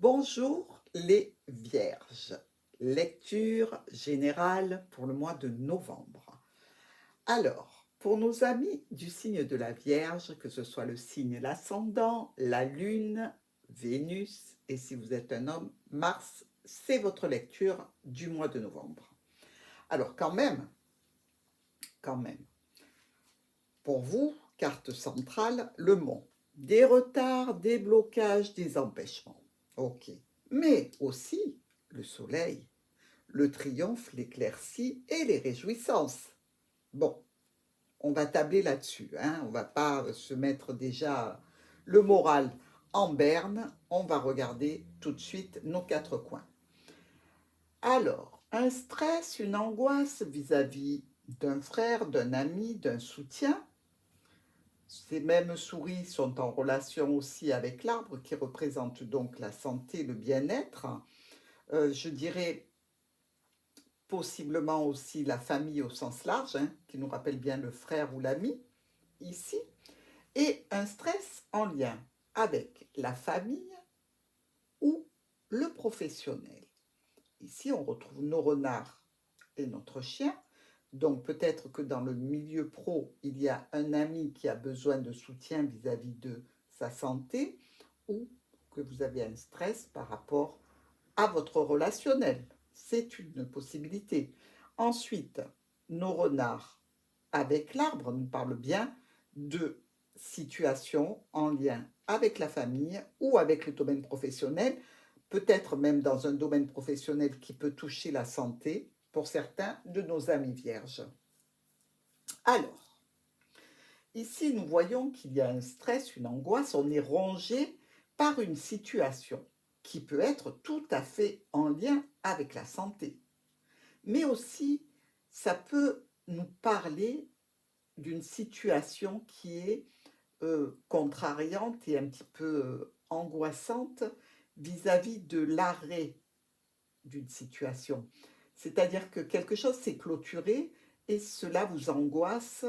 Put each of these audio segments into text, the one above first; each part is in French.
Bonjour les Vierges. Lecture générale pour le mois de novembre. Alors, pour nos amis du signe de la Vierge, que ce soit le signe l'ascendant, la lune, Vénus, et si vous êtes un homme, Mars, c'est votre lecture du mois de novembre. Alors quand même, pour vous, carte centrale, le mont. Des retards, des blocages, des empêchements. Ok. Mais aussi le soleil, le triomphe, l'éclaircie et les réjouissances. Bon, on va tabler là-dessus, hein. On ne va pas se mettre déjà le moral en berne. On va regarder tout de suite nos quatre coins. Alors, un stress, une angoisse vis-à-vis d'un frère, d'un ami, d'un soutien. Ces mêmes souris sont en relation aussi avec l'arbre qui représente donc la santé, le bien-être. Je dirais possiblement aussi la famille au sens large, hein, qui nous rappelle bien le frère ou l'ami, ici, et un stress en lien avec la famille ou le professionnel. Ici, on retrouve nos renards et notre chien. Donc peut-être que dans le milieu pro, il y a un ami qui a besoin de soutien vis-à-vis de sa santé ou que vous avez un stress par rapport à votre relationnel. C'est une possibilité. Ensuite, nos renards avec l'arbre nous parlent bien de situations en lien avec la famille ou avec le domaine professionnel, peut-être même dans un domaine professionnel qui peut toucher la santé pour certains de nos amis vierges. Alors, ici, nous voyons qu'il y a un stress, une angoisse, on est rongé par une situation qui peut être tout à fait en lien avec la santé. Mais aussi, ça peut nous parler d'une situation qui est contrariante et un petit peu angoissante vis-à-vis de l'arrêt d'une situation. C'est-à-dire que quelque chose s'est clôturé et cela vous angoisse,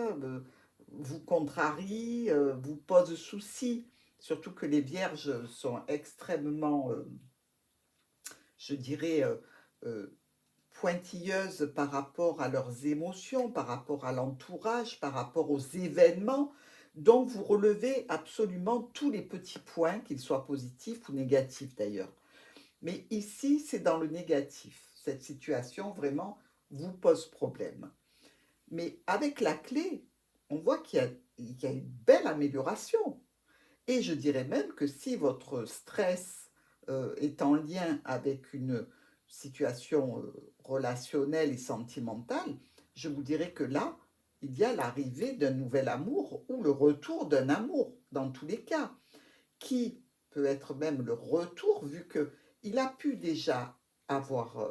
vous contrarie, vous pose souci. Surtout que les vierges sont extrêmement, je dirais, pointilleuses par rapport à leurs émotions, par rapport à l'entourage, par rapport aux événements. Donc vous relevez absolument tous les petits points, qu'ils soient positifs ou négatifs d'ailleurs. Mais ici, c'est dans le négatif. Cette situation vraiment vous pose problème. Mais avec la clé, on voit qu'il y a une belle amélioration. Et je dirais même que si votre stress est en lien avec une situation relationnelle et sentimentale, je vous dirais que là, il y a l'arrivée d'un nouvel amour ou le retour d'un amour, dans tous les cas, qui peut être même le retour, vu qu'il a pu déjà avoir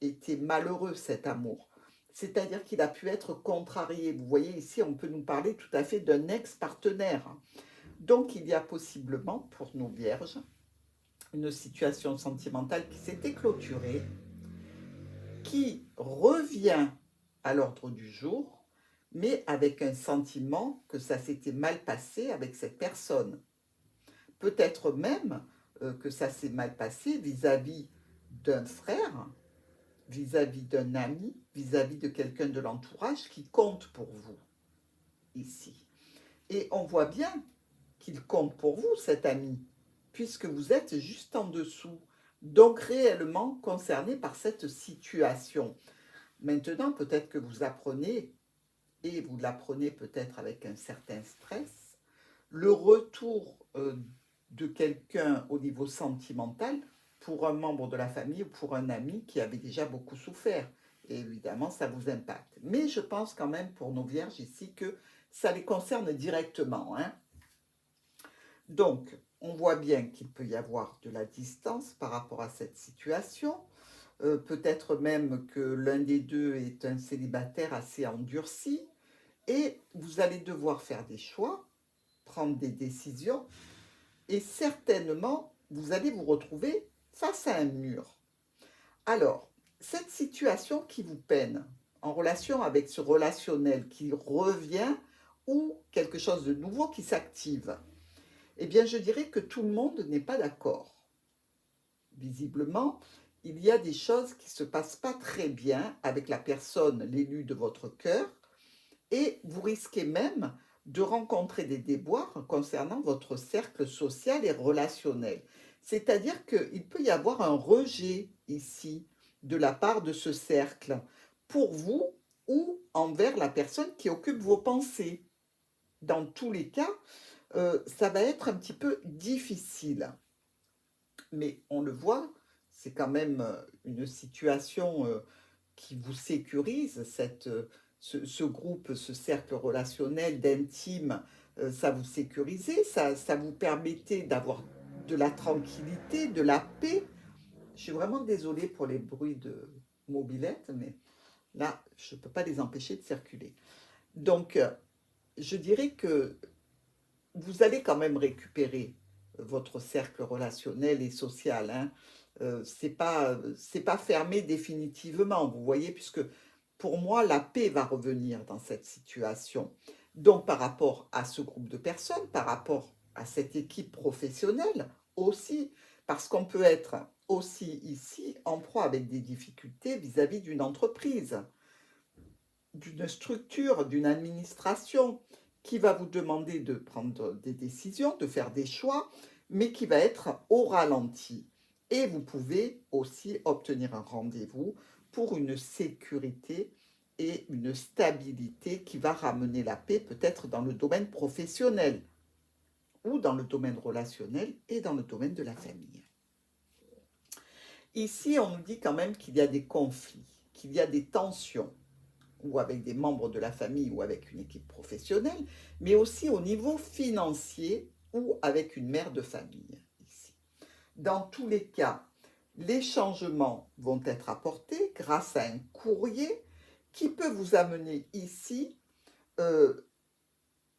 été malheureux, cet amour. C'est-à-dire qu'il a pu être contrarié. Vous voyez, ici, on peut nous parler tout à fait d'un ex-partenaire. Donc, il y a possiblement, pour nos vierges, une situation sentimentale qui s'était clôturée, qui revient à l'ordre du jour, mais avec un sentiment que ça s'était mal passé avec cette personne. Peut-être même que ça s'est mal passé vis-à-vis d'un frère, vis-à-vis d'un ami, vis-à-vis de quelqu'un de l'entourage qui compte pour vous, ici. Et on voit bien qu'il compte pour vous, cet ami, puisque vous êtes juste en dessous, donc réellement concerné par cette situation. Maintenant, peut-être que vous apprenez, et vous l'apprenez peut-être avec un certain stress, le retour de quelqu'un au niveau sentimental pour un membre de la famille ou pour un ami qui avait déjà beaucoup souffert. Et évidemment, ça vous impacte. Mais je pense quand même pour nos vierges ici que ça les concerne directement, hein. Donc, on voit bien qu'il peut y avoir de la distance par rapport à cette situation. Peut-être même que l'un des deux est un célibataire assez endurci. Et vous allez devoir faire des choix, prendre des décisions. Et certainement, vous allez vous retrouver face à un mur. Alors, cette situation qui vous peine, en relation avec ce relationnel qui revient ou quelque chose de nouveau qui s'active, eh bien, je dirais que tout le monde n'est pas d'accord. visiblement, il y a des choses qui ne se passent pas très bien avec la personne, l'élu de votre cœur, et vous risquez même de rencontrer des déboires concernant votre cercle social et relationnel. C'est-à-dire qu'il peut y avoir un rejet ici de la part de ce cercle pour vous ou envers la personne qui occupe vos pensées. Dans tous les cas, ça va être un petit peu difficile. Mais on le voit, c'est quand même une situation qui vous sécurise, ce groupe, ce cercle relationnel d'intime, ça vous sécurisait, ça vous permettait d'avoir de la tranquillité, de la paix. Je suis vraiment désolée pour les bruits de mobilette, mais là, je ne peux pas les empêcher de circuler. Donc, je dirais que vous allez quand même récupérer votre cercle relationnel et social, hein. C'est pas fermé définitivement, vous voyez, puisque pour moi, la paix va revenir dans cette situation. Donc, par rapport à ce groupe de personnes, par rapport à cette équipe professionnelle aussi, parce qu'on peut être aussi ici en proie avec des difficultés vis-à-vis d'une entreprise, d'une structure, d'une administration qui va vous demander de prendre des décisions, de faire des choix, mais qui va être au ralenti. Et vous pouvez aussi obtenir un rendez-vous pour une sécurité et une stabilité qui va ramener la paix peut-être dans le domaine professionnel ou dans le domaine relationnel et dans le domaine de la famille. Ici, on nous dit quand même qu'il y a des conflits, qu'il y a des tensions, ou avec des membres de la famille ou avec une équipe professionnelle, mais aussi au niveau financier ou avec une mère de famille ici. Dans tous les cas, les changements vont être apportés grâce à un courrier qui peut vous amener ici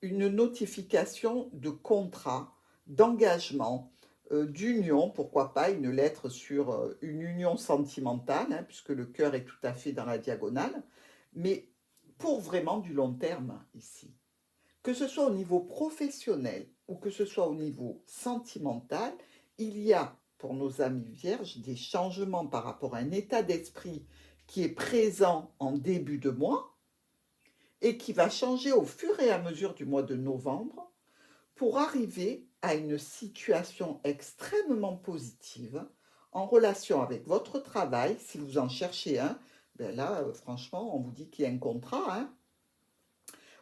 une notification de contrat, d'engagement, d'union, pourquoi pas une lettre sur une union sentimentale, hein, puisque le cœur est tout à fait dans la diagonale, mais pour vraiment du long terme ici. Que ce soit au niveau professionnel ou que ce soit au niveau sentimental, il y a pour nos amis vierges des changements par rapport à un état d'esprit qui est présent en début de mois et qui va changer au fur et à mesure du mois de novembre pour arriver à une situation extrêmement positive en relation avec votre travail, si vous en cherchez un, ben là, franchement, on vous dit qu'il y a un contrat, hein,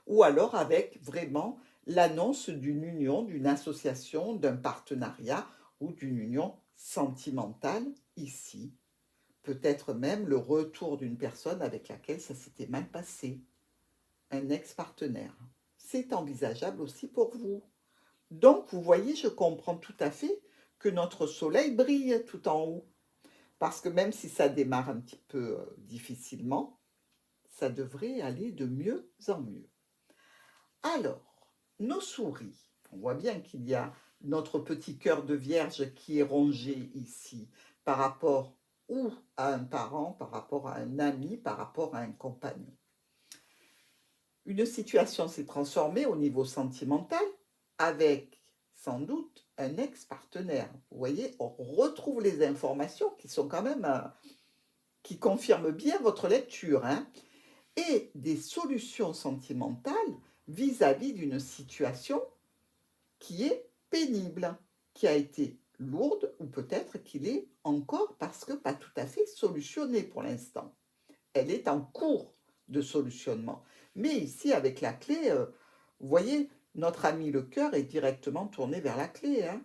ou alors avec vraiment l'annonce d'une union, d'une association, d'un partenariat ou d'une union sentimentale ici. Peut-être même le retour d'une personne avec laquelle ça s'était mal passé, un ex-partenaire. C'est envisageable aussi pour vous. Donc, vous voyez, je comprends tout à fait que notre soleil brille tout en haut. Parce que même si ça démarre un petit peu difficilement, ça devrait aller de mieux en mieux. Alors, nos souris, on voit bien qu'il y a notre petit cœur de vierge qui est rongé ici par rapport ou à un parent, par rapport à un ami, par rapport à un compagnon. Une situation s'est transformée au niveau sentimental avec sans doute un ex-partenaire. Vous voyez, on retrouve les informations qui sont quand même, qui confirment bien votre lecture, hein, et des solutions sentimentales vis-à-vis d'une situation qui est pénible, qui a été lourde ou peut-être qu'il est encore parce que pas tout à fait solutionné pour l'instant. Elle est en cours de solutionnement. Mais ici, avec la clé, vous voyez, notre ami le cœur est directement tourné vers la clé, hein.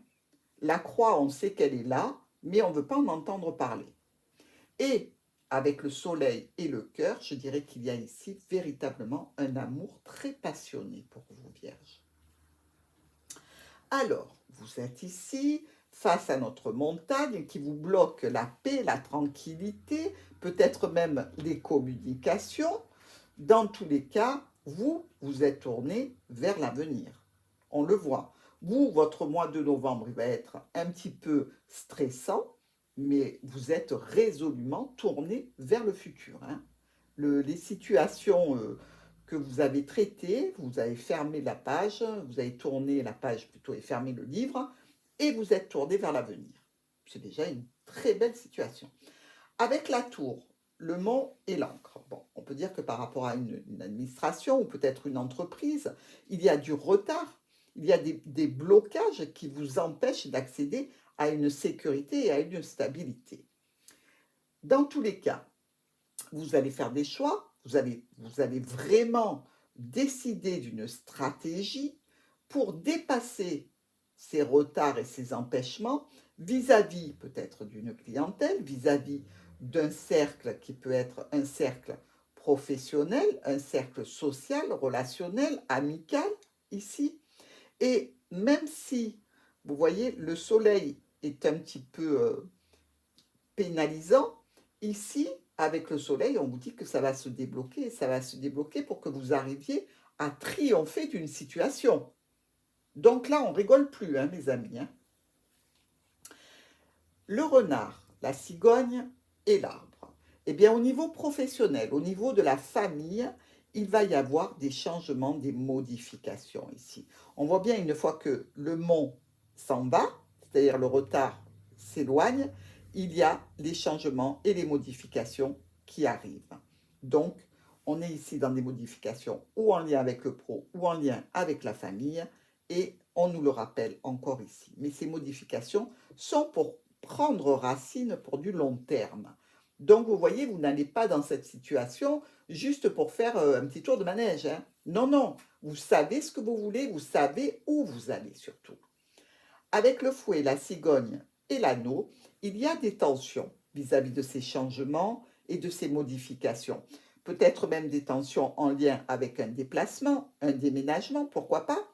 La croix, on sait qu'elle est là, mais on ne veut pas en entendre parler. Et avec le soleil et le cœur, je dirais qu'il y a ici véritablement un amour très passionné pour vous, Vierge. Alors, vous êtes ici face à notre montagne qui vous bloque la paix, la tranquillité, peut-être même les communications. Dans tous les cas, vous êtes tourné vers l'avenir. On le voit. Vous, votre mois de novembre, il va être un petit peu stressant, mais vous êtes résolument tourné vers le futur, hein. Les situations que vous avez traitées, vous avez fermé la page, vous avez tourné la page plutôt et fermé le livre, et vous êtes tourné vers l'avenir. C'est déjà une très belle situation. Avec la tour, le mont et l'encre. Bon, on peut dire que par rapport à une administration ou peut-être une entreprise, il y a du retard, il y a des blocages qui vous empêchent d'accéder à une sécurité et à une stabilité. Dans tous les cas, vous allez faire des choix, vous allez vraiment décider d'une stratégie pour dépasser ces retards et ces empêchements vis-à-vis peut-être d'une clientèle, vis-à-vis d'un cercle qui peut être un cercle professionnel, un cercle social, relationnel, amical, ici. Et même si, vous voyez, le soleil est un petit peu pénalisant, ici, avec le soleil, on vous dit que ça va se débloquer, et ça va se débloquer pour que vous arriviez à triompher d'une situation. Donc là, on rigole plus, hein, mes amis. Hein. Le renard, la cigogne et l'arbre. Eh bien, au niveau professionnel, au niveau de la famille, il va y avoir des changements, des modifications ici. On voit bien une fois que le mont s'en va, c'est-à-dire le retard s'éloigne, il y a les changements et les modifications qui arrivent. Donc, on est ici dans des modifications ou en lien avec le pro ou en lien avec la famille et on nous le rappelle encore ici. Mais ces modifications sont pour prendre racine pour du long terme. Donc, vous voyez, vous n'allez pas dans cette situation juste pour faire un petit tour de manège. Hein. Non, non, vous savez ce que vous voulez, vous savez où vous allez surtout. Avec le fouet, la cigogne et l'anneau, il y a des tensions vis-à-vis de ces changements et de ces modifications. Peut-être même des tensions en lien avec un déplacement, un déménagement, pourquoi pas.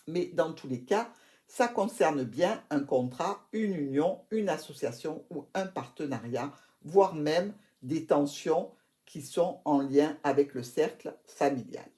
Mais dans tous les cas, ça concerne bien un contrat, une union, une association ou un partenariat, voire même des tensions qui sont en lien avec le cercle familial.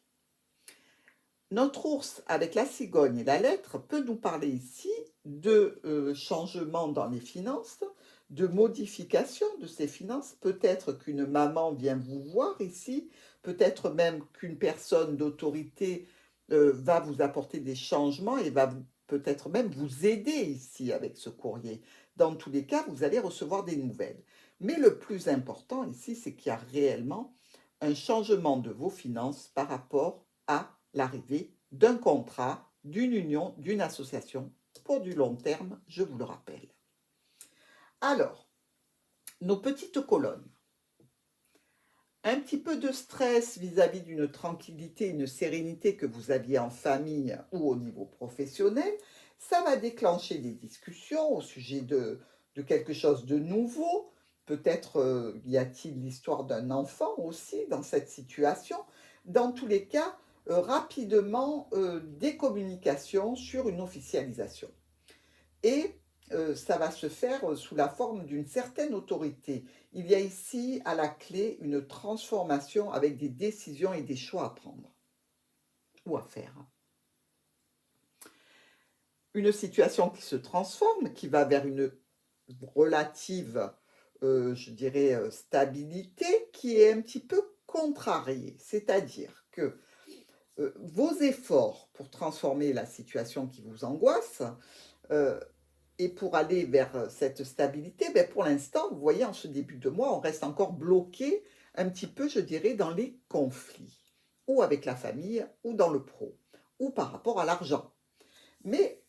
Notre ours avec la cigogne et la lettre peut nous parler ici de changements dans les finances, de modification de ces finances. Peut-être qu'une maman vient vous voir ici, peut-être même qu'une personne d'autorité va vous apporter des changements et va peut-être même vous aider ici avec ce courrier. Dans tous les cas, vous allez recevoir des nouvelles. Mais le plus important ici, c'est qu'il y a réellement un changement de vos finances par rapport à l'arrivée d'un contrat, d'une union, d'une association pour du long terme, je vous le rappelle. Alors, nos petites colonnes. Un petit peu de stress vis-à-vis d'une tranquillité, une sérénité que vous aviez en famille ou au niveau professionnel, ça va déclencher des discussions au sujet de quelque chose de nouveau. Peut-être y a-t-il l'histoire d'un enfant aussi dans cette situation. Dans tous les cas, rapidement, des communications sur une officialisation. Et ça va se faire sous la forme d'une certaine autorité. Il y a ici à la clé une transformation avec des décisions et des choix à prendre ou à faire. Une situation qui se transforme, qui va vers une relative, je dirais, stabilité, qui est un petit peu contrariée. C'est-à-dire que vos efforts pour transformer la situation qui vous angoisse, et pour aller vers cette stabilité, ben pour l'instant, vous voyez, en ce début de mois, on reste encore bloqué un petit peu, je dirais, dans les conflits, ou avec la famille, ou dans le pro, ou par rapport à l'argent. Mais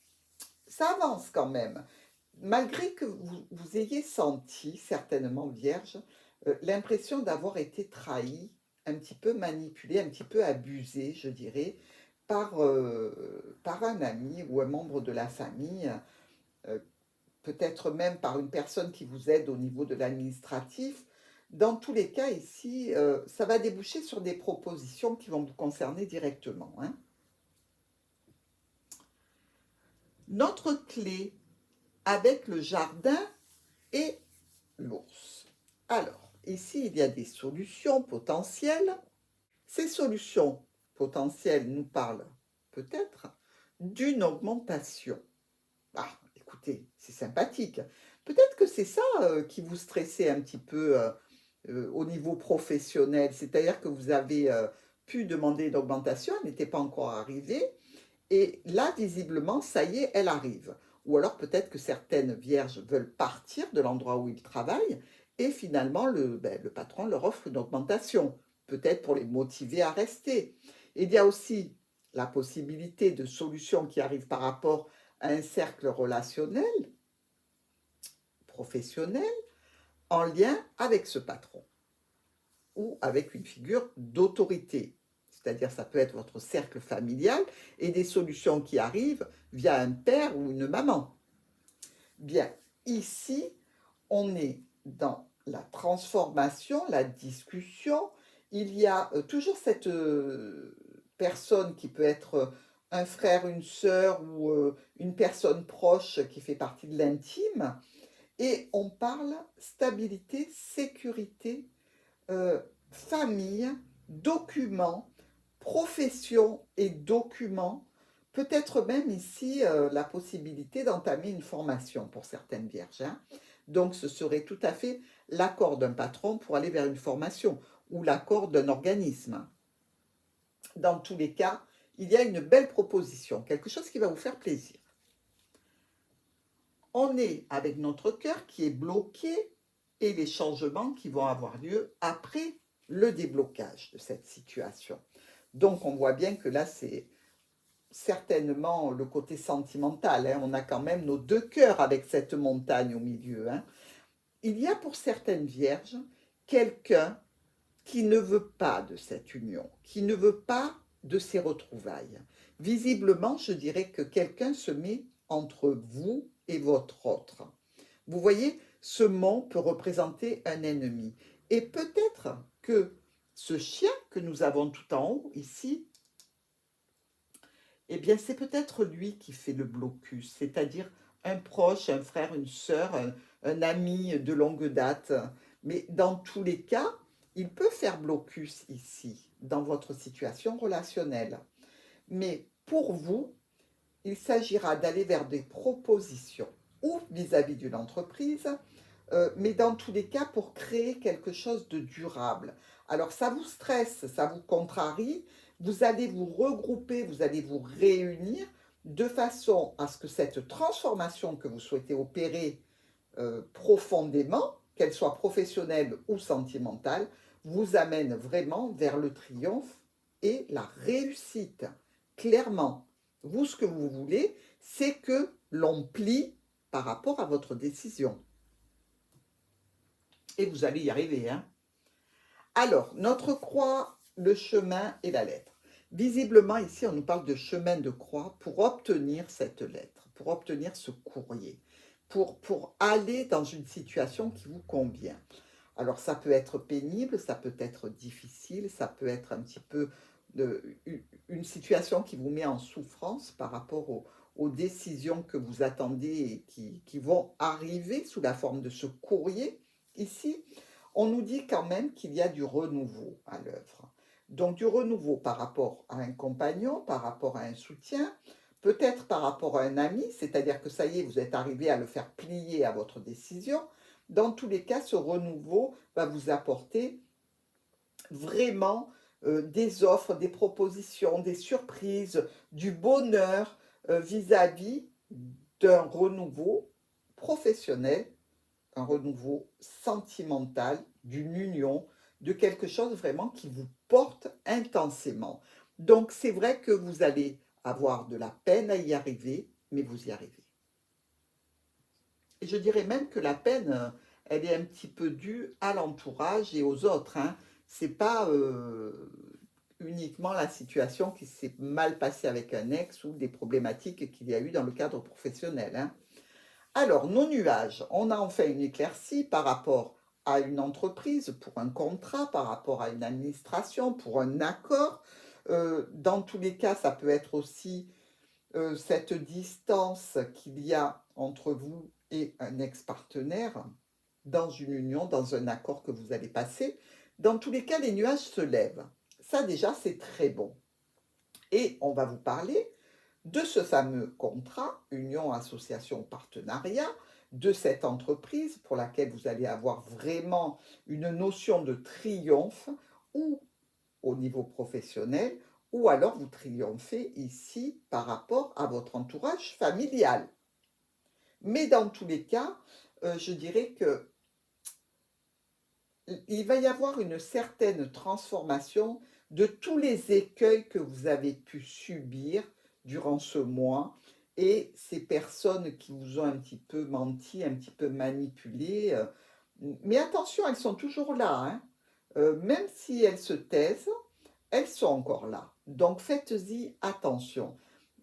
ça avance quand même, malgré que vous ayez senti, certainement vierge, l'impression d'avoir été trahi, un petit peu manipulé, un petit peu abusé, je dirais, par un ami ou un membre de la famille, peut-être même par une personne qui vous aide au niveau de l'administratif. Dans tous les cas, ici, ça va déboucher sur des propositions qui vont vous concerner directement. Hein. Notre clé avec le jardin et l'ours. Alors, ici, il y a des solutions potentielles. Ces solutions potentielles nous parlent peut-être d'une augmentation. Ah, écoutez, c'est sympathique. Peut-être que c'est ça qui vous stressait un petit peu au niveau professionnel, c'est-à-dire que vous avez pu demander une augmentation, elle n'était pas encore arrivée, et là, visiblement, ça y est, elle arrive. ou alors peut-être que certaines vierges veulent partir de l'endroit où ils travaillent et finalement le patron leur offre une augmentation, peut-être pour les motiver à rester. Il y a aussi la possibilité de solutions qui arrivent par rapport à un cercle relationnel, professionnel, en lien avec ce patron ou avec une figure d'autorité. C'est-à-dire, ça peut être votre cercle familial et des solutions qui arrivent via un père ou une maman. Bien, ici, on est dans la transformation, la discussion. Il y a toujours cette personne qui peut être un frère, une sœur ou une personne proche qui fait partie de l'intime. Et on parle stabilité, sécurité, famille, documents, profession et documents. Peut-être même ici la possibilité d'entamer une formation pour certaines vierges, hein. Donc ce serait tout à fait l'accord d'un patron pour aller vers une formation ou l'accord d'un organisme. Dans tous les cas, il y a une belle proposition, quelque chose qui va vous faire plaisir. On est avec notre cœur qui est bloqué et les changements qui vont avoir lieu après le déblocage de cette situation. Donc on voit bien que là c'est certainement le côté sentimental, hein. On a quand même nos deux cœurs avec cette montagne au milieu, hein. Il y a pour certaines vierges quelqu'un qui ne veut pas de cette union, qui ne veut pas de ces retrouvailles. Visiblement, je dirais que quelqu'un se met entre vous et votre autre. Vous voyez, ce mot peut représenter un ennemi. Et peut-être que ce chien que nous avons tout en haut, ici, eh bien, c'est peut-être lui qui fait le blocus, c'est-à-dire un proche, un frère, une sœur, un ami de longue date. Mais dans tous les cas, il peut faire blocus ici, dans votre situation relationnelle. Mais pour vous, il s'agira d'aller vers des propositions ou vis-à-vis d'une entreprise, mais dans tous les cas pour créer quelque chose de durable. Alors ça vous stresse, ça vous contrarie, vous allez vous regrouper, vous allez vous réunir de façon à ce que cette transformation que vous souhaitez opérer profondément, qu'elle soit professionnelle ou sentimentale, vous amène vraiment vers le triomphe et la réussite. Clairement, vous, ce que vous voulez, c'est que l'on plie par rapport à votre décision. Et vous allez y arriver, hein. Alors, notre croix, le chemin et la lettre. Visiblement, ici, on nous parle de chemin de croix pour obtenir cette lettre, pour obtenir ce courrier, pour aller dans une situation qui vous convient. Alors, ça peut être pénible, ça peut être difficile, ça peut être un petit peu une situation qui vous met en souffrance par rapport aux décisions que vous attendez et qui vont arriver sous la forme de ce courrier. Ici, on nous dit quand même qu'il y a du renouveau à l'œuvre. Donc du renouveau par rapport à un compagnon, par rapport à un soutien, peut-être par rapport à un ami, c'est-à-dire que ça y est, vous êtes arrivé à le faire plier à votre décision. Dans tous les cas, ce renouveau va vous apporter vraiment des offres, des propositions, des surprises, du bonheur vis-à-vis d'un renouveau professionnel, un renouveau sentimental, d'une union, de quelque chose vraiment qui vous porte intensément. Donc c'est vrai que vous allez avoir de la peine à y arriver, mais vous y arrivez. Et je dirais même que la peine, elle est un petit peu due à l'entourage et aux autres, hein. C'est pas uniquement la situation qui s'est mal passée avec un ex ou des problématiques qu'il y a eu dans le cadre professionnel, hein. Alors, nos nuages, on a enfin une éclaircie par rapport à une entreprise, pour un contrat, par rapport à une administration, pour un accord. Dans tous les cas, ça peut être aussi cette distance qu'il y a entre vous et un ex-partenaire dans une union, dans un accord que vous allez passer. Dans tous les cas, les nuages se lèvent. Ça déjà, c'est très bon. Et on va vous parler de ce fameux contrat, union, association, partenariat, de cette entreprise pour laquelle vous allez avoir vraiment une notion de triomphe ou au niveau professionnel, ou alors vous triomphez ici par rapport à votre entourage familial. Mais dans tous les cas, je dirais que il va y avoir une certaine transformation de tous les écueils que vous avez pu subir durant ce mois et ces personnes qui vous ont un petit peu menti, un petit peu manipulé. Mais attention, elles sont toujours là, hein. Même si elles se taisent, elles sont encore là. Donc faites-y attention.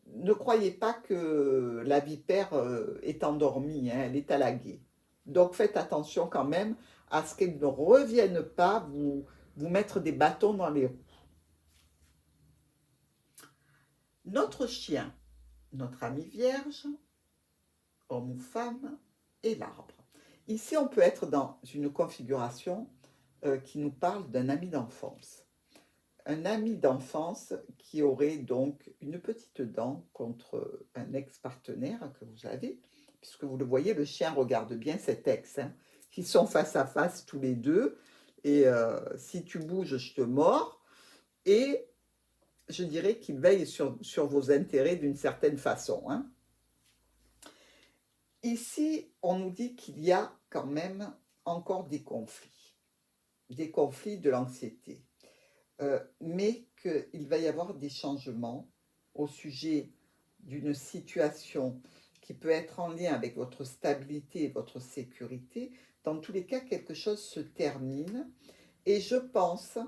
Ne croyez pas que la vipère est endormie, hein, elle est à la guet. Donc faites attention quand même à ce qu'elle ne revienne pas vous mettre des bâtons dans les roues. Notre chien, notre ami vierge, homme ou femme, et l'arbre. Ici, on peut être dans une configuration qui nous parle d'un ami d'enfance. Un ami d'enfance qui aurait donc une petite dent contre un ex-partenaire que vous avez, puisque vous le voyez, le chien regarde bien cet ex, hein, qui sont face à face tous les deux, et si tu bouges, je te mords, et je dirais qu'il veille sur vos intérêts d'une certaine façon, hein. Ici, on nous dit qu'il y a quand même encore des conflits, de l'anxiété. Mais qu'il va y avoir des changements au sujet d'une situation qui peut être en lien avec votre stabilité et votre sécurité. Dans tous les cas, quelque chose se termine et je pense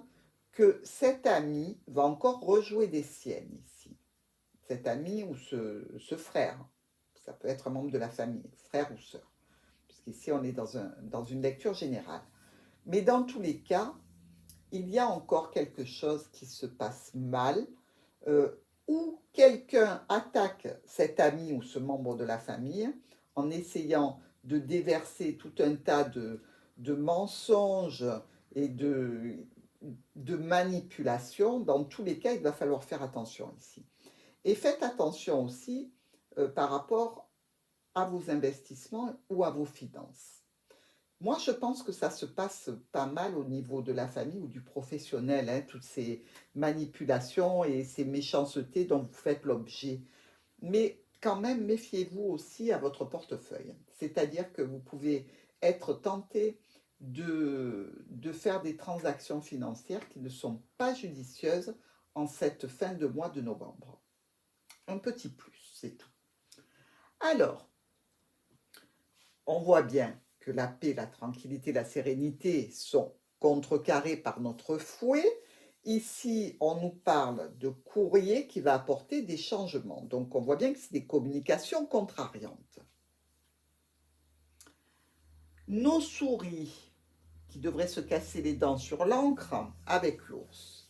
que cet ami va encore rejouer des siennes ici. Cet ami ou ce frère, ça peut être un membre de la famille, frère ou sœur, puisqu'ici on est dans une lecture générale. Mais dans tous les cas, il y a encore quelque chose qui se passe mal, ou quelqu'un attaque cet ami ou ce membre de la famille en essayant de déverser tout un tas de mensonges et de manipulations. Dans tous les cas, il va falloir faire attention ici. Et faites attention aussi par rapport à vos investissements ou à vos finances. Moi, je pense que ça se passe pas mal au niveau de la famille ou du professionnel, hein, toutes ces manipulations et ces méchancetés dont vous faites l'objet. Mais quand même, méfiez-vous aussi à votre portefeuille. C'est-à-dire que vous pouvez être tenté de faire des transactions financières qui ne sont pas judicieuses en cette fin de mois de novembre. Un petit plus, c'est tout. Alors, on voit bien que la paix, la tranquillité, la sérénité sont contrecarrées par notre fouet. Ici, on nous parle de courrier qui va apporter des changements. Donc, on voit bien que c'est des communications contrariantes. Nos souris qui devraient se casser les dents sur l'encre avec l'ours.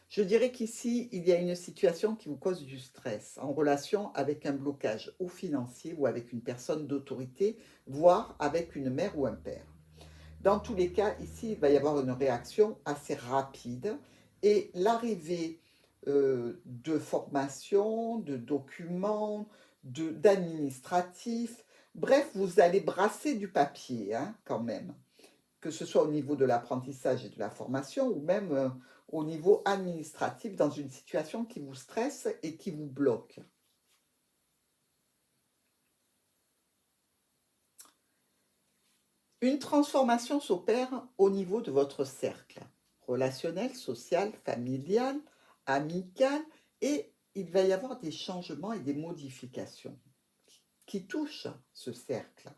Je dirais qu'ici, il y a une situation qui vous cause du stress en relation avec un blocage ou financier ou avec une personne d'autorité, voire avec une mère ou un père. Dans tous les cas, ici, il va y avoir une réaction assez rapide et l'arrivée de formations, de documents, d'administratifs. Bref, vous allez brasser du papier, hein, quand même, que ce soit au niveau de l'apprentissage et de la formation ou même au niveau administratif dans une situation qui vous stresse et qui vous bloque. Une transformation s'opère au niveau de votre cercle relationnel, social, familial, amical, et il va y avoir des changements et des modifications qui touchent ce cercle.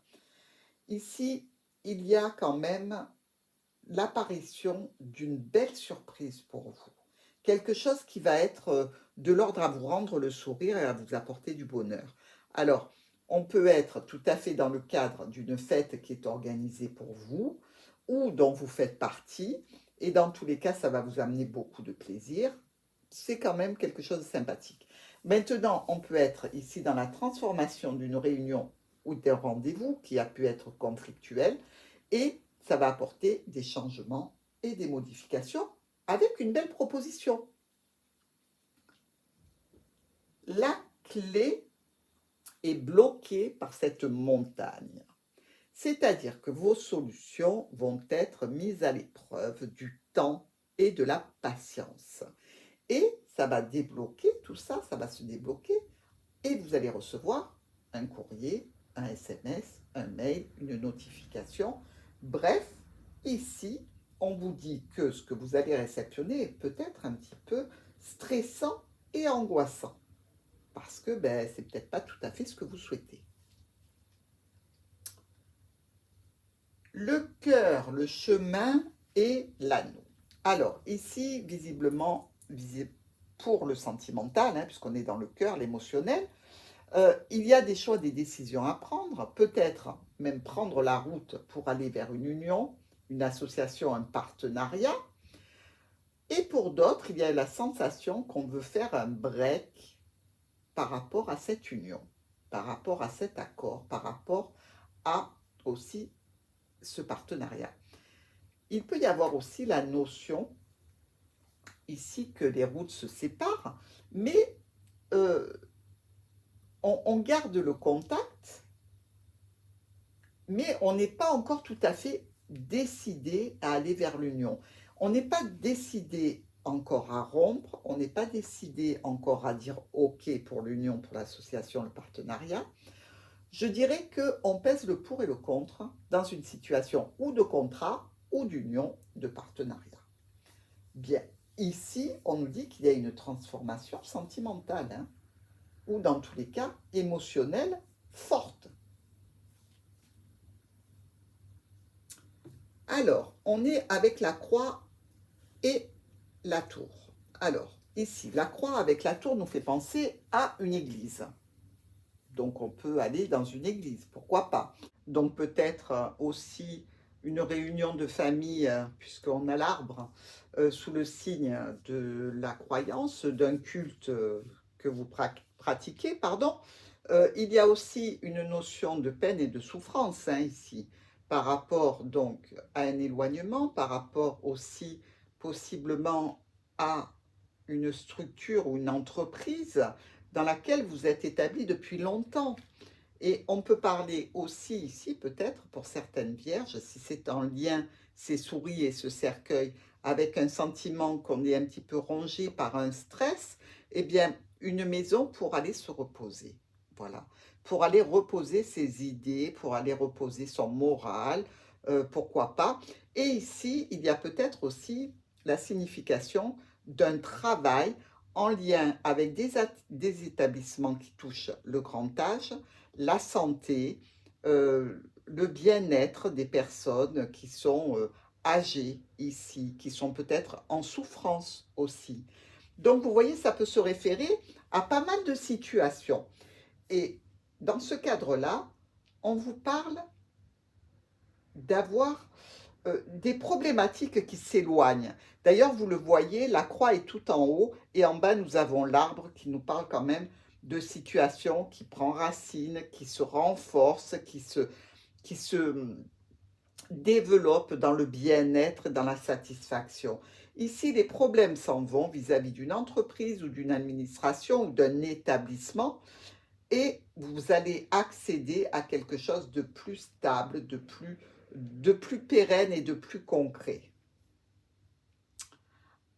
Ici, il y a quand même l'apparition d'une belle surprise pour vous. Quelque chose qui va être de l'ordre à vous rendre le sourire et à vous apporter du bonheur. Alors, on peut être tout à fait dans le cadre d'une fête qui est organisée pour vous ou dont vous faites partie. Et dans tous les cas, ça va vous amener beaucoup de plaisir. C'est quand même quelque chose de sympathique. Maintenant, on peut être ici dans la transformation d'une réunion ou d'un rendez-vous qui a pu être conflictuel et ça va apporter des changements et des modifications avec une belle proposition. La clé est bloquée par cette montagne. C'est-à-dire que vos solutions vont être mises à l'épreuve du temps et de la patience. Et ça va débloquer, tout ça, ça va se débloquer et vous allez recevoir un courrier un SMS, un mail, une notification. Bref, ici, on vous dit que ce que vous allez réceptionner est peut-être un petit peu stressant et angoissant. Parce que ben, c'est peut-être pas tout à fait ce que vous souhaitez. Le cœur, le chemin et l'anneau. Alors, ici, visiblement, pour le sentimental, hein, puisqu'on est dans le cœur, l'émotionnel, il y a des choix, des décisions à prendre, peut-être même prendre la route pour aller vers une union, une association, un partenariat. Et pour d'autres, il y a la sensation qu'on veut faire un break par rapport à cette union, par rapport à cet accord, par rapport à aussi ce partenariat. Il peut y avoir aussi la notion ici que les routes se séparent, mais on garde le contact, mais on n'est pas encore tout à fait décidé à aller vers l'union. On n'est pas décidé encore à rompre, on n'est pas décidé encore à dire OK pour l'union, pour l'association, le partenariat. Je dirais qu'on pèse le pour et le contre dans une situation ou de contrat ou d'union, de partenariat. Bien, ici, on nous dit qu'il y a une transformation sentimentale, hein, ou dans tous les cas émotionnelle forte. Alors, on est avec la croix et la tour. Alors, ici, la croix avec la tour nous fait penser à une église. Donc, on peut aller dans une église, pourquoi pas. Donc, peut-être aussi une réunion de famille, puisqu'on a l'arbre, sous le signe de la croyance, d'un culte que vous pratiquez, pardon. Il y a aussi une notion de peine et de souffrance, hein, ici, par rapport donc à un éloignement, par rapport aussi possiblement à une structure ou une entreprise dans laquelle vous êtes établi depuis longtemps. Et on peut parler aussi ici, peut-être, pour certaines vierges, si c'est en lien, ces souris et ce cercueil, avec un sentiment qu'on est un petit peu rongé par un stress, eh bien, une maison pour aller se reposer. Voilà. Pour aller reposer ses idées, pour aller reposer son moral, pourquoi pas. Et ici, il y a peut-être aussi la signification d'un travail en lien avec des établissements qui touchent le grand âge, la santé, le bien-être des personnes qui sont âgées ici, qui sont peut-être en souffrance aussi. Donc, vous voyez, ça peut se référer à pas mal de situations. Et dans ce cadre-là, on vous parle d'avoir des problématiques qui s'éloignent. D'ailleurs, vous le voyez, la croix est tout en haut et en bas, nous avons l'arbre qui nous parle quand même de situations qui prend racine, qui se renforce, qui se développe dans le bien-être, dans la satisfaction. Ici, les problèmes s'en vont vis-à-vis d'une entreprise ou d'une administration ou d'un établissement et vous allez accéder à quelque chose de plus stable, de plus pérenne et de plus concret.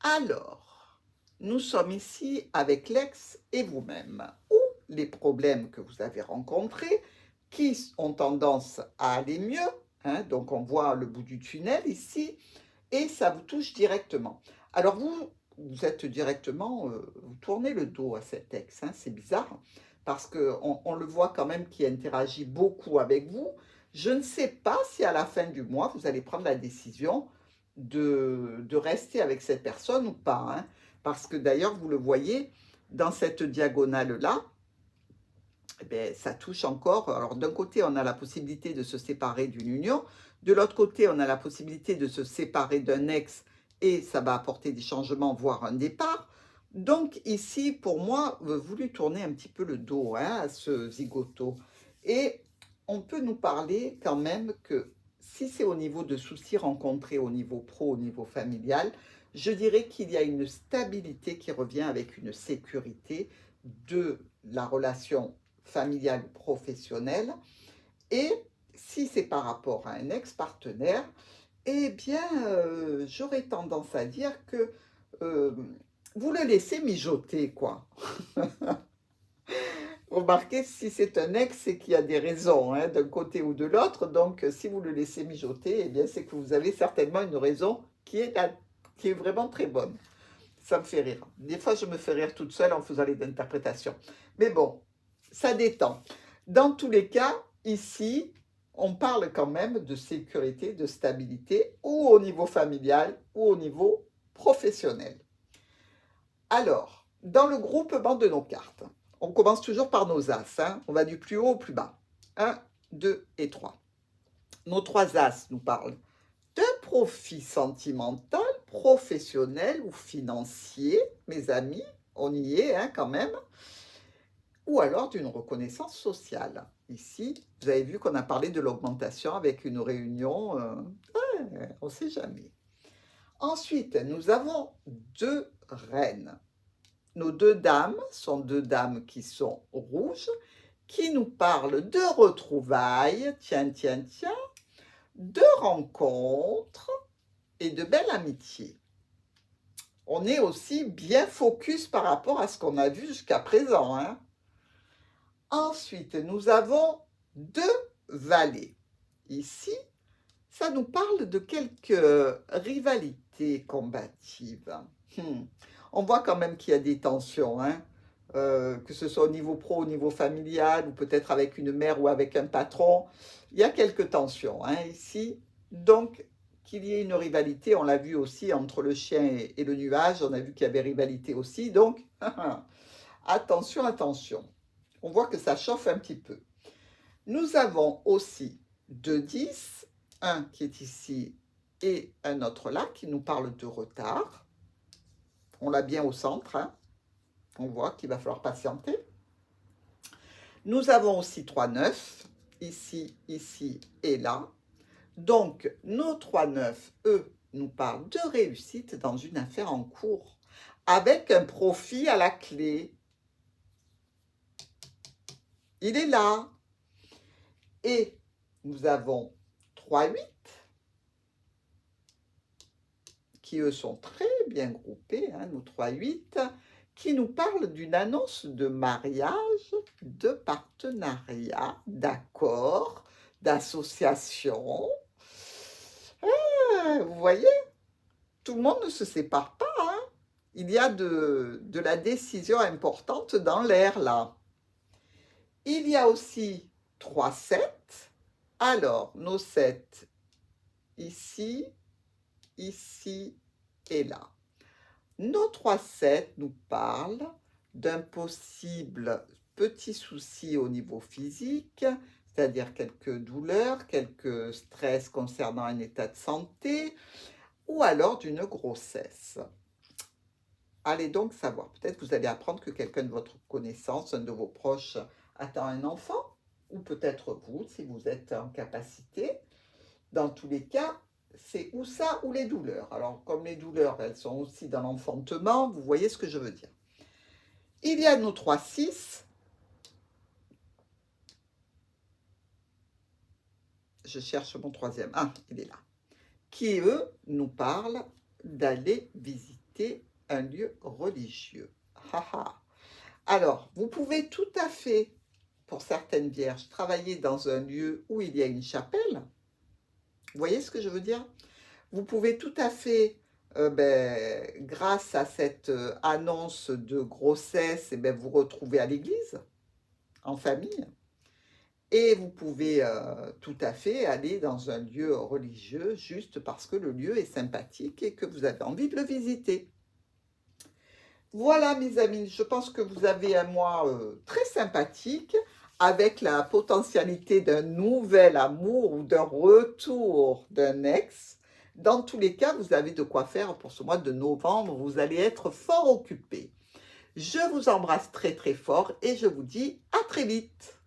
Alors, nous sommes ici avec l'ex et vous-même, ou les problèmes que vous avez rencontrés qui ont tendance à aller mieux, hein, donc on voit le bout du tunnel ici, et ça vous touche directement. Alors vous êtes directement, vous tournez le dos à cet ex, hein, c'est bizarre, parce qu'on le voit quand même qui interagit beaucoup avec vous. Je ne sais pas si à la fin du mois, vous allez prendre la décision de rester avec cette personne ou pas, hein, parce que d'ailleurs, vous le voyez, dans cette diagonale-là, eh bien, ça touche encore. Alors, d'un côté, on a la possibilité de se séparer d'une union. De l'autre côté, on a la possibilité de se séparer d'un ex et ça va apporter des changements, voire un départ. Donc, ici, pour moi, vous lui tournez un petit peu le dos, hein, à ce zigoto. Et on peut nous parler quand même que si c'est au niveau de soucis rencontrés au niveau pro, au niveau familial, je dirais qu'il y a une stabilité qui revient avec une sécurité de la relation familiale ou professionnelle. Et si c'est par rapport à un ex-partenaire, eh bien, j'aurais tendance à dire que vous le laissez mijoter, quoi. Remarquez, si c'est un ex, c'est qu'il y a des raisons, hein, d'un côté ou de l'autre. Donc, si vous le laissez mijoter, eh bien, c'est que vous avez certainement une raison qui est vraiment très bonne. Ça me fait rire. Des fois, je me fais rire toute seule en faisant les interprétations. Mais bon, ça détend. Dans tous les cas, ici, on parle quand même de sécurité, de stabilité, ou au niveau familial, ou au niveau professionnel. Alors, dans le groupement de nos cartes, on commence toujours par nos as. Hein. On va du plus haut au plus bas. 1, 2 et 3. Nos 3 as nous parlent d'un profit sentimental, professionnel ou financier, mes amis, on y est hein, quand même, ou alors d'une reconnaissance sociale. Ici, vous avez vu qu'on a parlé de l'augmentation avec une réunion, on ne sait jamais. Ensuite, nous avons 2 reines. Nos 2 dames sont 2 dames qui sont rouges, qui nous parlent de retrouvailles, tiens, de rencontres et de belle amitié. On est aussi bien focus par rapport à ce qu'on a vu jusqu'à présent. Hein. Ensuite, nous avons 2 valets. Ici, ça nous parle de quelques rivalités combatives. On voit quand même qu'il y a des tensions, hein. Que ce soit au niveau pro, au niveau familial, ou peut-être avec une mère ou avec un patron. Il y a quelques tensions hein, ici. Donc, qu'il y ait une rivalité, on l'a vu aussi entre le chien et le nuage, on a vu qu'il y avait rivalité aussi. Donc, attention, attention. On voit que ça chauffe un petit peu. Nous avons aussi 2 10, un qui est ici et un autre là, qui nous parle de retard. On l'a bien au centre, hein. On voit qu'il va falloir patienter. Nous avons aussi 3 9, ici, ici et là. Donc, nos 3 9, eux, nous parlent de réussite dans une affaire en cours, avec un profit à la clé. Il est là. Et nous avons 3 8, qui eux sont très bien groupés, hein, nos 3 8, qui nous parlent d'une annonce de mariage, de partenariat, d'accord, d'association. Vous voyez, tout le monde ne se sépare pas. Hein. Il y a de la décision importante dans l'air, là. Il y a aussi 3 7. Alors, nos 7, ici, ici et là. Nos 3 7 nous parlent d'un possible petit souci au niveau physique, c'est-à-dire quelques douleurs, quelques stress concernant un état de santé, ou alors d'une grossesse. Allez donc savoir. Peut-être que vous allez apprendre que quelqu'un de votre connaissance, un de vos proches, attend un enfant, ou peut-être vous, si vous êtes en capacité. Dans tous les cas, c'est ou ça ou les douleurs. Alors, comme les douleurs, elles sont aussi dans l'enfantement, vous voyez ce que je veux dire. Il y a nos 3 6. Je cherche mon 3e. Ah, il est là. Qui, eux, nous parlent d'aller visiter un lieu religieux. Alors, vous pouvez tout à fait, pour certaines vierges, travailler dans un lieu où il y a une chapelle. Vous voyez ce que je veux dire? Vous pouvez tout à fait, grâce à cette annonce de grossesse, vous retrouver à l'église, en famille. Et vous pouvez tout à fait aller dans un lieu religieux juste parce que le lieu est sympathique et que vous avez envie de le visiter. Voilà mes amis, je pense que vous avez un mois très sympathique avec la potentialité d'un nouvel amour ou d'un retour d'un ex. Dans tous les cas, vous avez de quoi faire pour ce mois de novembre. Vous allez être fort occupés. Je vous embrasse très très fort et je vous dis à très vite.